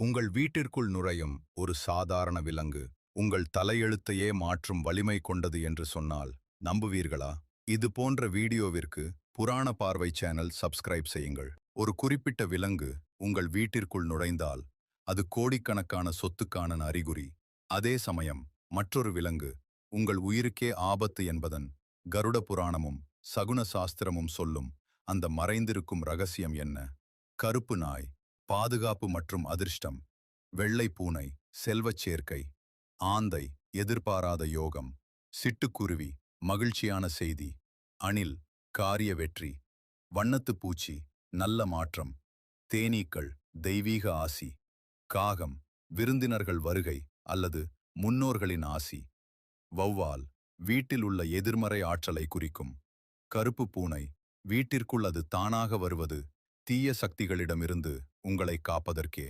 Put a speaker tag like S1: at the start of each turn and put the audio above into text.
S1: உங்கள் வீட்டிற்குள் நுழையும் ஒரு சாதாரண விலங்கு உங்கள் தலையெழுத்தையே மாற்றும் வலிமை கொண்டது என்று சொன்னால் நம்புவீர்களா? இது போன்ற வீடியோவிற்கு புராண பார்வை சேனல் சப்ஸ்கிரைப் செய்யுங்கள். ஒரு குறிப்பிட்ட விலங்கு உங்கள் வீட்டிற்குள் நுழைந்தால் அது கோடிக்கணக்கான சொத்துக்கான அறிகுறி. அதே சமயம் மற்றொரு விலங்கு உங்கள் உயிருக்கே ஆபத்து என்பதன் கருட புராணமும் சகுன சாஸ்திரமும் சொல்லும் அந்த மறைந்திருக்கும் ரகசியம் என்ன? கருப்பு நாய் பாதுகாப்பு மற்றும் அதிர்ஷ்டம், வெள்ளை பூனை செல்வச் சேர்க்கை, ஆந்தை எதிர்பாராத யோகம், சிட்டுக்குருவி மகிழ்ச்சியான செய்தி, அணில் காரிய வெற்றி, வண்ணத்துப் பூச்சி நல்ல மாற்றம், தேனீக்கள் தெய்வீக ஆசி, காகம் விருந்தினர்கள் வருகை அல்லது முன்னோர்களின் ஆசி, வௌவால் வீட்டில் உள்ள எதிர்மறை ஆற்றலை குறிக்கும், கருப்பு பூனை வீட்டிற்குள் அது தானாக வருவது தீய சக்திகளிடமிருந்து உங்களை காப்பதற்கே.